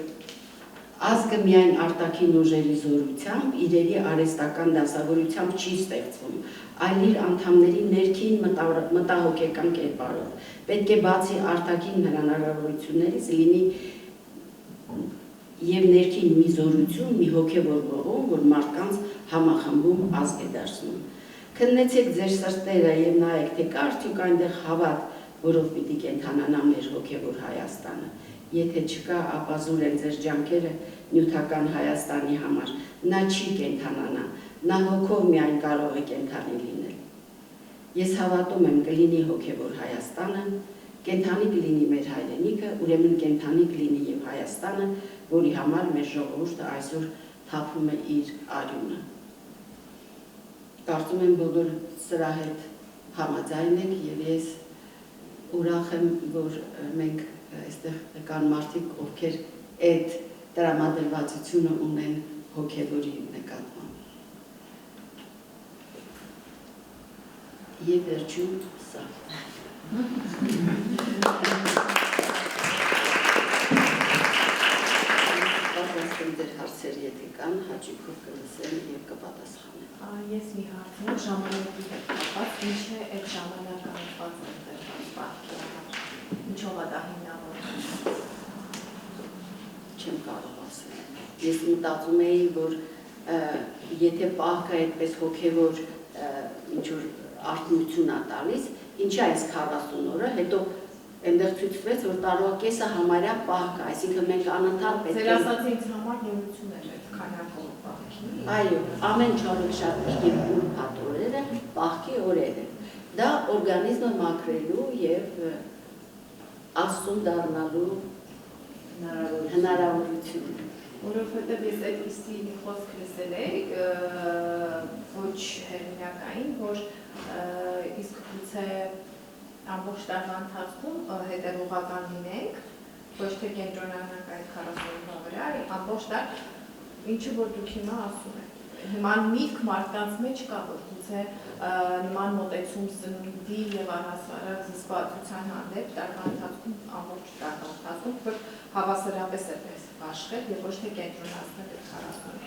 ազգը միայն արտաքին ուժերի զորությամբ, իրերի արհեստական դասավորությամբ չի ստեղծվում, այլ իր անդամների ներքին մտահոգեկան կերպարով։ Պետք է բացի արտաքին հնարավորություններից լինի եւ ներքին մի զորություն, մի հոգևոր ողում, որ մարդկանց համախմբում ազգ է դարձնում։ Քննեցեք ձեր սրտերը եւ նայեք, թե կա արդյոք այնտեղ հավատ, որով պիտի կենթանանա մեր հոգևոր Հայաստանը։ Եթե չկա, ապա զուր են ձեր ջանքերը նյութական Հայաստանի համար։ Նա չի կենթանանա, նա հոգով միայն կարող է կենթանի լինել։ Ես հավատում եմ, կլինի հոգևոր Հայաստանը, կենթանի կլինի մեր հայրենիքը, ուրեմն կենթանի կլինի եւ Հայաստանը, որի համար մեր ժողովուրդը այսօր թափում է իր արյունը։ Կարծում եմ բոլորը սրա հետ համաձայն եք եւ ես ուրախ եմ, որ մենք այստեղ կան մարդիկ, ովքեր այդ տրամադրվածությունը ունեն հոգևորի նկատմամբ։ Եվ վերջում սա։ Պատրաստում դեր հարցեր եթե կան, հաճույքով կլսեն եւ կպատասխանեն։ Ես մի հարց ունեմ ժամանակի հետ կապված, ինչ է այդ ժամանակ անցված ընտրված պահքի համար, ինչով է դա հիմնավորվում։ Չեմ կարող ասել։ Ես մտածում էի, որ եթե պահքը այդպես հոգևոր ինչ-որ արթնություն է տալիս, ինչի այս 40 օրը, հետո այնտեղ ցույցվեց, որ տարվա կեսը համարյա պահք է, այսինքն մենք անընդհատ պետք է։ Ձեր ասած ինձ համար նորություն էր այդ քանակով պահքի։ Այո, ամեն չորեքշաբթի եւ ուրբաթ օրերը պահքի օրեր են։ Դա օրգանիզմը մաքրելու եւ աստուն դառնալու հնարավորություն է։ Որովհետև ես այդպիսի մի խոսք լսել էի, ոչ հերմինակային, որ իսկ գուցե ամբողջ տարվա ընթացքում հետևողական լինենք, ոչ թե կենտրոնանանք այդ 40 օրվա վրա, ամբողջ տար, ինչը որ դուք հիմա ասում եք։ Նման միտք մարդկանց մեջ կա, որ գուցե նման մոտեցում սնունդի եւ առհասարակ զսպվածության հանդեպ տարվա ընթացքում ամբողջ տարվա ընթացքում, որ հավասարապես է պես աշխել եւ ոչ թե կենտրոնացնել այդ 40 օրը։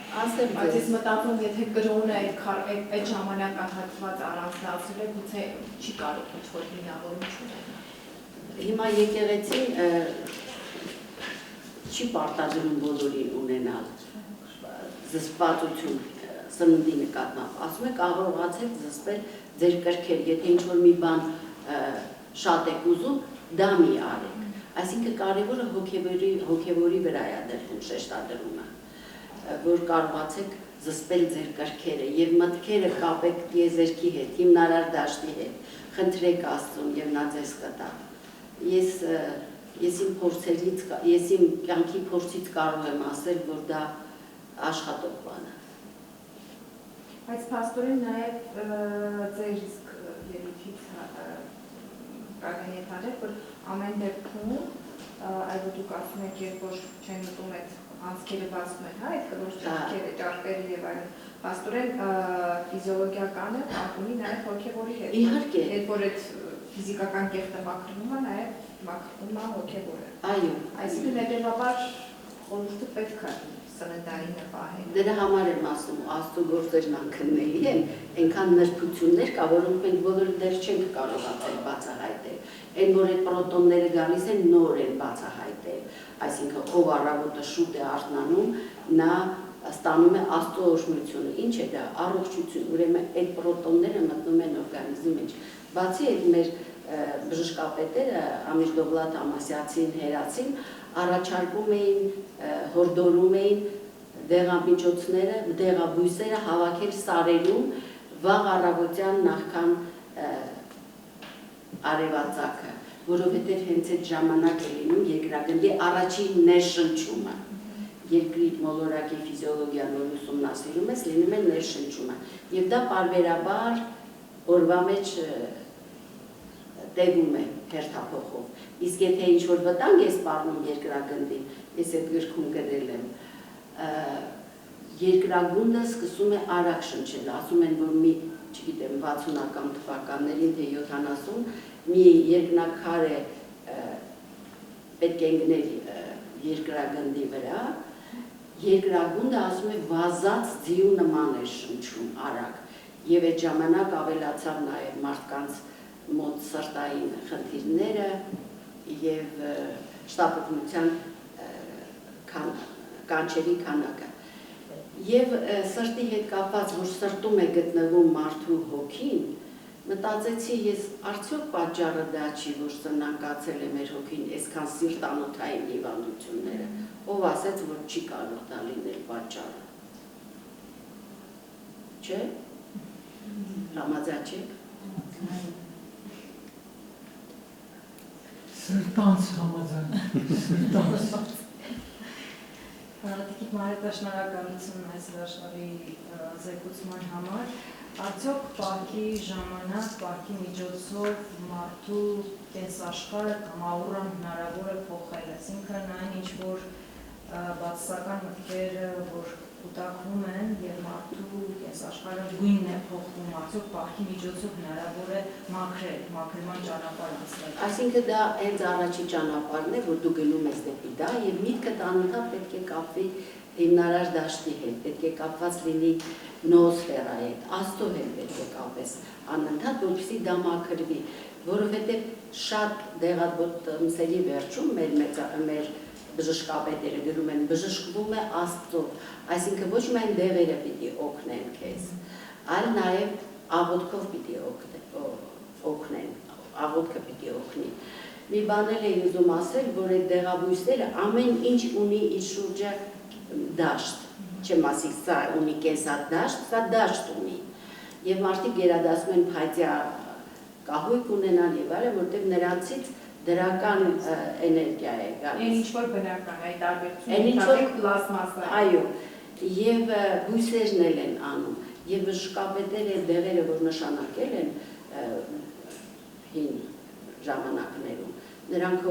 Բայց ես մտածում, եթե կրոնը այդ ժամանակահատված առանձնացրել է, գուցե չի կարող ինչ-որ հիմնավորություն ունենալ։ Հիմա եկեղեցին չի պարտադրում բոլորին ունենալ զսպվածություն սննդի նկատմամբ, ասում է կարողացեք զսպել ձեր կրքեր, եթե ինչ-որ մի բան շատ եք ուզում, դա մի արեք։ Այսինքն կարևորը հոգևորի վրա է դրվում շեշտադրումը, որ կարողացեք զսպել ձեր կրքերը եւ մտքերը կապեք տիեզերքի հետ, հիմնարար դաշտի հետ, խնդրեք Աստծուն եւ նա ձեզ կտա։ Ես իմ կյանքի փորձից կարող եմ ասել, որ դա աշխատող բան է։ Բայց փաստորեն նաև ձեր իսկ երեքից կարող է թարել, որ ամեն դեպքում, այլ դուք ասում եք, երբ որ չեն մտում այդ անցքերը բացում են, այդ կլոր ճարպերը, ճարպերը եւ այլն, փաստորեն ֆիզիոլոգիականը կապ ունի նաև հոգեվորի հետ։ Իհարկե, երբ որ այդ ֆիզիկական կեղտը մաքրվում է, նաև մաքրվում է հոգեվորը։ Այո, այսինքն հետեւաբար խորհուրդը պետք է սննդային պահել։ Դրա համար եմ ասում, Աստծո գործերն անքննելի են, այնքան նրբություններ կա, որոնք մենք բոլորը դեռ չենք կարողացել բացահայտել։ Այն որ այդ պրոտոնները գալիս են, նոր են բացահայտել, այսինքն ով առավոտը շուտ է արթնանում, նա ստանում է Աստծո օրհնությունը։ Ինչ է դա? Առողջություն, ուրեմն այդ պրոտոնները մտնում են օրգանիզմի մեջ։ Բացի այդ մեր բժշկապետերը Ամիր Դովլատ Ամասյացին, Հերացին առաջարկում էին, հորդորում էին դեղամիջոցները, դեղաբույսերը հավաքել սարերում վաղ առավոտյան նախքան արևածագը, որովհետև հենց այդ ժամանակ է լինում երկրագնդի առաջին ներշնչումը, երկրի մոլորակի ֆիզիոլոգիան, որ ուսումնասիրում ես, լինում է ներշնչումը, և դա պարբերաբար օրվա մեջ տևում է հերթափոխով, իսկ եթե ինչ-որ վտանգ է սպառնում երկրագնդին, ես այդ գրքում գրել եմ, երկրագունդը սկսում է արագ շնչել, ասում են, որ մի, չգիտեմ, 60-ական թվականներին, թե 70, մի երկնակար է պետք է ընկնել երկրագնդի վրա, երկրագունդը ասում է վազած ձիու նման է շնչում արագ, և այդ ժամանակ ավելացավ նաև մարդկանց մոտ սրտային խնդիրները և շտապօգնության կանչերի քանակը։ Եվ սրտի հետ կապված, որ սրտում է գտնվում մարդու հոգին, մտածեցի ես, արդյոք պատճառը դա չի, որ սնանկացել է մեր հոգին այսքան սիրտանոթային հիվանդությունները, ով ասեց, որ չի կարող դա լինել պատճառը։ Չէ՞։ Համաձայն չեք։ Սրտանց համաձայն, սրտանց։ Տիկին Մարիետա, շնորհակալություն այս հրաշալի զեկուցման համար։ Արդյոք պահքի ժամանակ, պահքի միջոցով մարդու կենսաշխարհը կամ աուրան հնարավոր է փոխել, այսինքն այն ինչ-որ բացասական մտքերը, որ կուտակվում են և մարդու կենսաշխարհը գույնն է փոխվում, արդյոք պահքի միջոցով հնարավոր է մաքրման ճանապարհ անցնել։ Այսինքն դա հենց առաջի ճանապարհն է, որ դու գնում ես դեպի դա և միտքդ անընդհատ պետք է կապվի հիմնարար դաշտի հետ, պետք է կապված լինի նոոսֆերայի հետ, Աստծո հետ պետք է կապես անընդհատ, որպեսզի դա մաքրվի, որովհետև շատ դեղատոմսերի վերջում մեր բժշկապետերը գրում են, բժշկվում է Աստծո, այսինքն ոչ միայն դեղերը պիտի օգնեն քեզ, այլ նաև աղոթքով պիտի օգնեն, աղոթքը պիտի օգնի։ Մի բան էլ էի ուզում ասել, որ այդ դեղաբույսերը ամեն ինչ ունի իր շուրջը դաշտ, չեմ ասի, սա ունի կենսադաշտ, սա դաշտ ունի, և մարդիկ գերադասում են փայտյա կահույք ունենալ և այլն, որտեղ նրանցից դրական էներգիա է գալիս։ Այն ինչ-որ բնական, այդ տարբերությունը պլաստմասա։ Այո, և բույսերն էլ են անում, և բժշկապետերը դեղերը, որ նշանակել են հին ժամանակներում, նրանք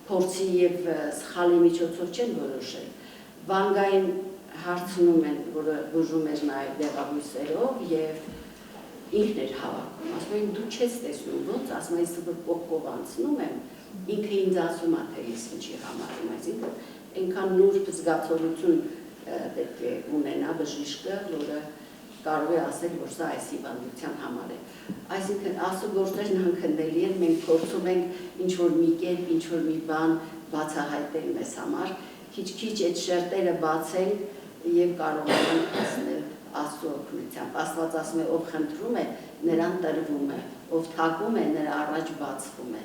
փորձի և սխալի միջոցով չեն որոշել, վանգային հարցնում են, որը բուժում էր նաև դեղաբույսերով և ինքն էր հավաքում, ասում են դու չես տեսնում ոնց, ասում են որ կողքով անցնում եմ, ինքը ինձ ասում է, թե ես ինչի համար եմ, այսինքն այնքան նուրբ զգացողություն պետք է ունենա բժիշկը, որը կարող է ասել, որ սա այս հիվանդության համար է։ Այսինքն Աստծո գործերն անքննելի են, մենք փորձում ենք ինչ-որ մի կերպ, ինչ-որ մի բան բացահայտել մեզ համար, քիչ-քիչ այդ շերտերը բացել և կարողանանք հասնել Աստծո օգնությամբ։ Աստված ասում է, ով խնդրում է, նրան տրվում է, ով թակում է, նրա առաջ բացվում է։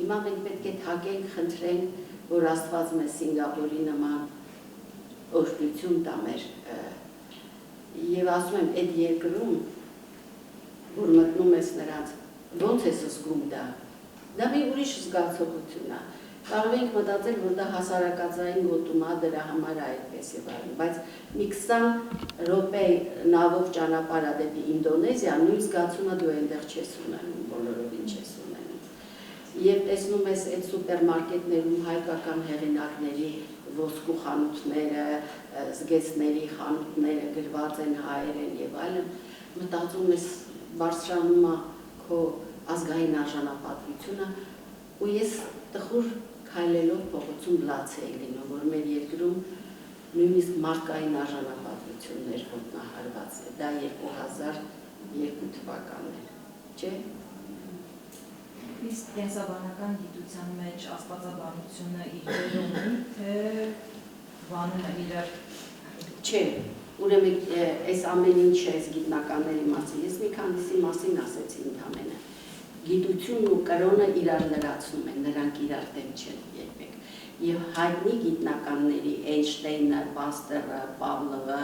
Հիմա մենք պետք է թակենք, խնդրենք, որ Աստված մեզ Սինգապուրի նման օրհնություն տա մեր և ասում եմ, այդ երկրում, որ մտնում ես նրանց, ոնց ես զգում դա մի ուրիշ զգացողություն է, կարող ենք մտածել, որ դա հասարակածային գոտում է, դրա համար է այդպես և այլն, բայց մի 20 րոպե նավով ճանապարհ դեպի Ինդոնեզիա, նույն զգացումը դու այնտեղ չես ունենում, բոլորովին չես ունենում։ Եվ տեսնում ես այդ սուպերմարկետներում հայկական հեղինակների ոսկու խանութները, զգեստների խանութները գրված են հայերեն և այլն, մտածում ես բարձրանում է քո ազգային արժանապատվությունը ու ես տխուր քայլելով փողոցում լաց էի լինում, որ մեր երկրում նույնիսկ մարդկային արժանապատվություններ ոտնահարված է, դա 2002 թվականն էր, չէ՞։ Իսկ կենսաբանական գիտության մեջ աստվածաբանությունը իր դերը ունի, թե բանում է իրար։ Չէ, ուրեմն այս ամեն ինչ այս գիտնականների մասին, ես մի քանիսի մասին ասեցի ընդամենը։ գիտությունն ու կրոնը իրար լրացնում են, նրանք իրար դեմ չեն երբեք։ Եվ հայտնի գիտնականների Էյնշտեյնը, Պաստերը, Պավլովը,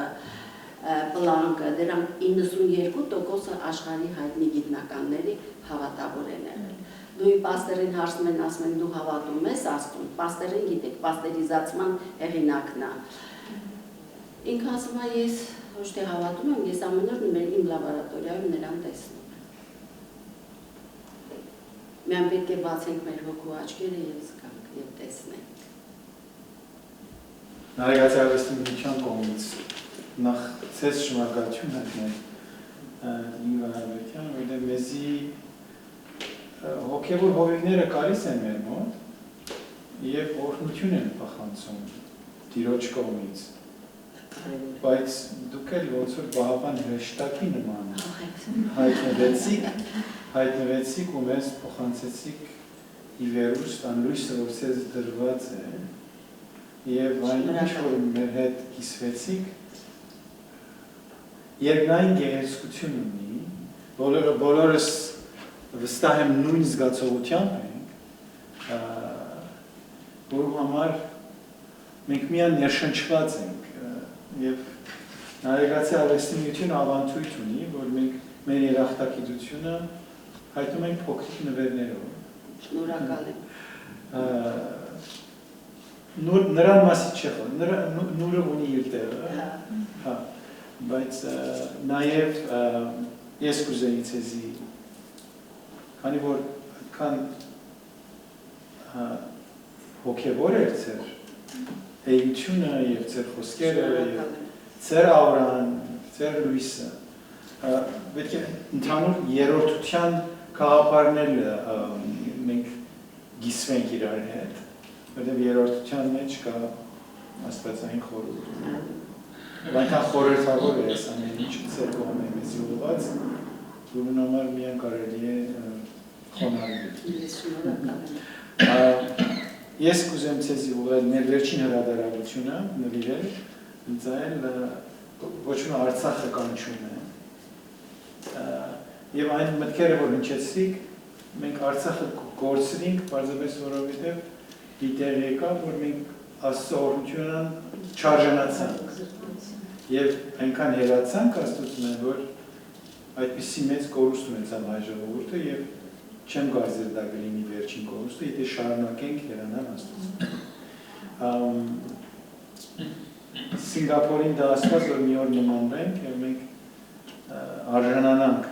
Պլանկը, դրանք 92% աշխարհի հայտնի գիտնականների հավատավոր են եղել։ Դու Պաստերին հարցնում են, ասում են դու հավատում ես Աստծուն, Պաստերին գիտեք, պաստերիզացման հեղինակն է։ Ինքը ասում է ես ոչ թե հավատում եմ, ես ամեն օր իմ լաբորատորիայում նրան տեսնում եմ։ Մենք պետք է բացենք մեր հոգու աչքերը եւ զգանք եւ տեսնենք։ Նարեկացի արվեստի միության կողմից նախ ցես շնորհակալություն հայտնել Ինգա Հարաբեկյան, որտեղ մեզի հոգևոր հովիվները գալիս են մեր մոտ եւ օրհնություն են փոխանցում Տիրոջ կողմից։ Բայց դուք էլ ոնց որ Բահավան հրեշտակի նման հայտնվեցիք ու մեզ փոխանցեցիք ի վերուստ անլույսը, որ ցեզ դրված է եւ այն ինչ որ մեր հետ կիսվեցիք երկնային գեղեցկություն ունի, բոլորս վստահ եմ նույն զգացողությամբ ենք, որու համար մենք միան ներշնչված ենք եւ Նարեկացի արվեստի միությունը ավանդույթ ունի, որ մենք մեր երախտագիտությունը հայտնում ենք փոքրիկ նվերներով։ Շնորհակալ եմ։ Նրան մասի չէ, նուրը ունի իր տեղը, բայց նաև ես կուզեի ցեզի, քանի որ այդքան հոգևոր էր ձեր էությունը և ձեր խոսքերը և ձեր աուրան, ձեր լույսը, պետք է ընդհանուր երրորդության գաղափարներ մենք գիսվենք իրար հետ, որտեղ երրորդության մեջ կա աստվածային խորհուրդ։ Այնքան խորհրդավոր է այս ամեն ինչ ձեր կողմը մեզի ուղղված, որն համար միայն կարելի է խոնարհվել։ Ես կուզեմ ցեզի ուղղել մեր վերջին հրատարակությունը նվիրել, ինձ այլ ոչ մի Արցախը կանչում է։ Եվ այն մտքերը, որ հնչեցրիք, մենք Արցախը գործրինք, պարզապես որովհետև դիտեր եկավ, որ մենք Աստծո օրհնությունն չարժանացանք։ Եվ այնքան հեռացանք Աստծուց, որ այդպիսի մեծ կորուստ ունեցավ հայ ժողովուրդը եւ չեմ կարծել դա կլինի վերջին կորուստը, եթե շարունակենք հեռանալ Աստծուց։ Սինգապորին դա ասված, որ մի օր նմանվենք եւ մենք արժանանանք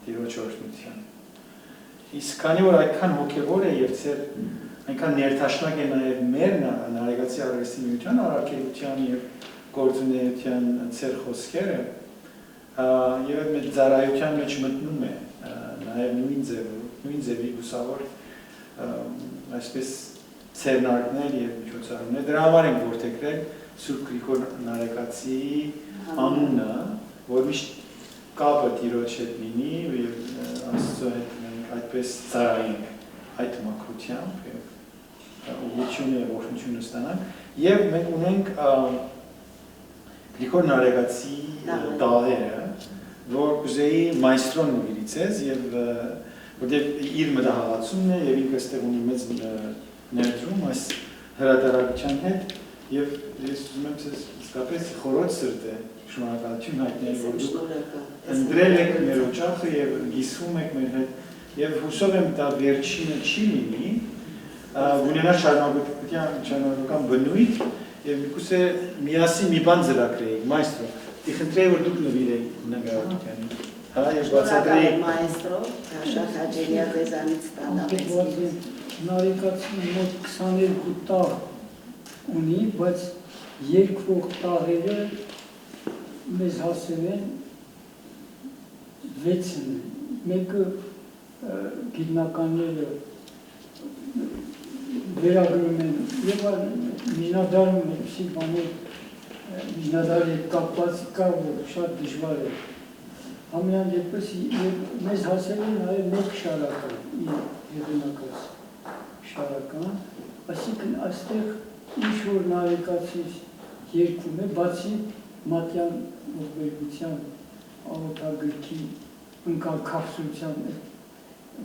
Տիրոջ օրհնության։ Իսկ քանի որ այդքան հոգեվոր է եւ ծեր այնքան ներդաշնակ է նաեւ մեր Նարեկացի արվեստի միության առաքելության եւ գործունեության ծեր խոսքերը եւ այդ մեր ծառայության մեջ մտնում է նաեւ նույն ձևի հուսավոր այսպես ցերնարկներ եւ միջոցառումներ դրա համար ենք որդեգրել Սուրբ Գրիգոր Նարեկացի անունը, որ միշտ կապը Տիրոջ հետ լինի եւ Աստծո հետ մենք այդպես ծառայենք այդ մաքրությամբ եւ ուղղությունը եւ օրհնությունը ստանանք եւ մենք ունենք Գրիգոր Նարեկացի տաղերը, որ կուզեի մայստրոն նվիրի ցեզ եւ որտեղ իր մտահղացումն է եւ ինքը ստեղ ունի մեծ ներդրում այս հրատարակության հետ եւ ես ուզում եմ ցեզ իսկապես խորոց սրտ է շնորհակալություն հայտնել, որ դուք ընդրել եք մեր օջախը եւ գիսվում եք մեր հետ եւ հուսով եմ դա վերջինը չի լինի, ունենա շարունակական բնույթ եւ միգուցե միասին մի բան ծրագրեիք, մայստրո, իխնդրեի որ դուք նվիրեիք նկարահանությանին, հա եւ բացատրեիք մայստրո, շատ հաճելի է ձեզանից ստանալ։ Նարեկացին մոտ 22 տաղ ունի, բայց երկվող տաղերը մեզ հասել են 6-ն, մեկը գիտնականները վերագրում են եւ միջնադարում էսի բաներ միջնադարի կապված կա, որ շատ դժվար է։ Ամենայն դեպս մեզ հասել է նաեւ մեկ շարական, եղանակած շարական, այսինքն այստեղ ինչ որ Նարեկացի երգում է, բացի Մատյան ողբերգության աղոթագրքի ընկալքաղցության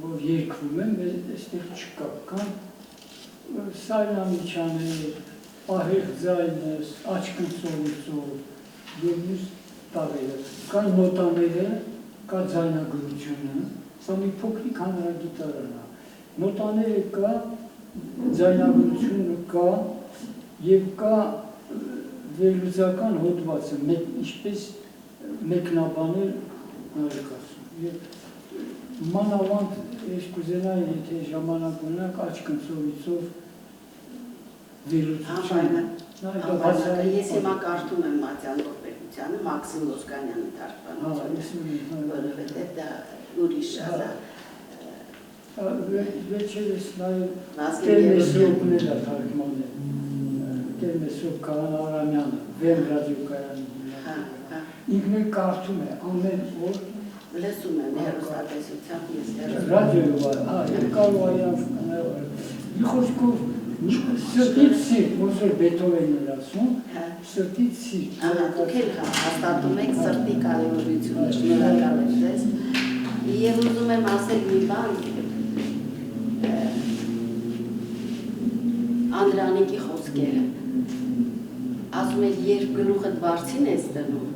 որ երկվում են, մեզ այստեղ չկա, կան Սայլամիչաներ, ահեղ ձայնս, աչքնցորիցով և մյուս տարերը, կան նոտաները, կա ձայնագրությունը, սա մի փոքրիկ հանրագիտարան է, նոտաները կա, ձայնագրությունը կա և կա վերլուծական հոդվածը, ինչպես մեկնաբանել նարեկասում։ Մանավանդ ես կուզենայի, եթե ժամանակ ունենաք, աչքնցորիցով վերլուծությունը։ Ես հիմա կարդում եմ Մատյան Լոպերկությանը, Մաքսիմ Ոսկանյանի թարգմանությունը, որովհետև դա ուրիշ է։ Վերջերս նաև Տեր-Մեսրոպն էլ է թարգմանել, Տեր-Մեսրոպ Քահանա Արամյանը, Վեմ ռադիոկայանի ինքն էլ կարդում է ամեն օր լսում եմ հեռուստատեսությամբ ես ռադիոյով, կարող այավ մի խոսքով սրտից սիրտ, ոնց որ Բեթհովենն էր ասում, սրտից սիրտ։ Դուք էլ հաստատում եք սրտի կարևորությունը, շնորհակալ եմ ձեզ։ Եվ ուզում եմ ասել մի բան, Անդրանիկի խոսքերը, ասում է, երբ գլուխդ բարձին ես դնում,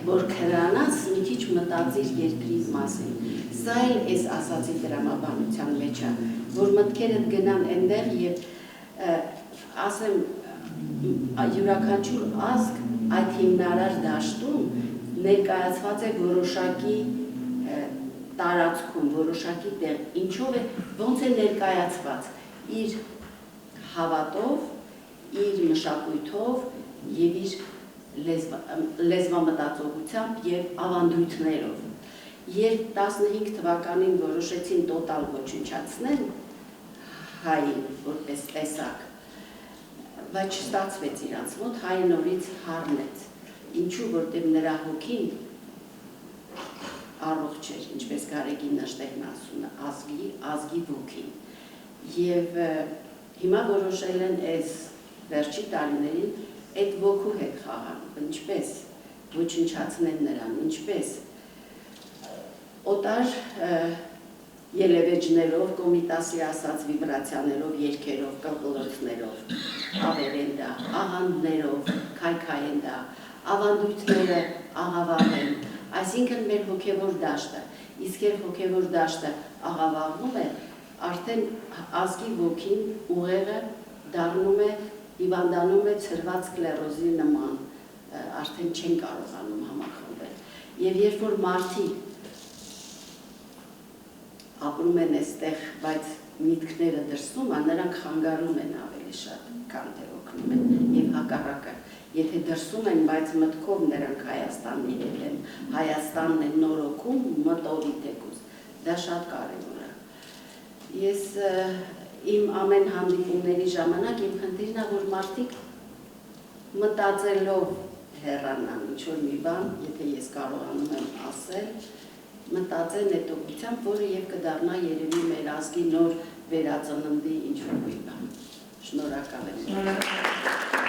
որ քրանաս մի քիչ մտածիր երկրի մասին։ Սա էլ էս ասացի դրամաբանության մեջ է, որ մտքերդ գնան այնտեղ եւ ասեմ յուրաքանչյուր ազգ այդ հիմնարար դաշտում ներկայացված է որոշակի տարածքում, որոշակի տեղ, ինչով է, ոնց է ներկայացված իր հավատով, իր մշակույթով եւ իր լեզվամտածողությամբ և ավանդույթներով։ Երբ 15 թվականին որոշեցին տոտալ ոչնչացնել հային որպես տեսակ, բայց չստացվեց իրանց մոտ, հայի նորից հառնեց, ինչու որտեղ նրա հոգին առողջ էր, ինչպես Գարեգին Նժդեհն ասում է, ազգի ոգին։ Եվ հիմա որոշել են այս վերջի տարիներին այդ ոգու հետ խաղան, ինչպես ոչնչացնել նրան, ինչպես օտար ելևեջներով, կոմիտասի ասած վիբրացիաներով, երգերով, կլկլոցներով, ավերեն դա, աղանդներով, քայքայեն դա, ավանդույթները աղավաղեն, այսինքն մեր հոգևոր դաշտը, իսկ երբ հոգևոր դաշտը աղավաղվում է, արդեն ազգի ոգին ուղեղը դառնում է հիվանդանում է ցրված սկլերոզի նման, արդեն չեն կարողանում համախմբել։ Եվ երբ որ մարդիկ ապրում են այստեղ, բայց միտքները դրսում, նրանք խանգարում են ավելի շատ, քան թե օգնում են, եւ հակառակը, եթե դրսում են, բայց մտքով նրանք Հայաստանն իրել են, Հայաստանն են նորոգում, մտովի թեկուզ, դա շատ կարևոր է։ Ես իմ ամեն հանդիպումների ժամանակ իմ խնդիրն է, որ մարդիկ մտածելով հեռանան ինչ-որ մի բան, եթե ես կարողանում եմ ասել, մտածեն այդ ուղղությամբ, որը եւ կդառնա երևի մեր ազգի նոր վերածննդի ինչ-որ մի բան։ Շնորհակալ եմ։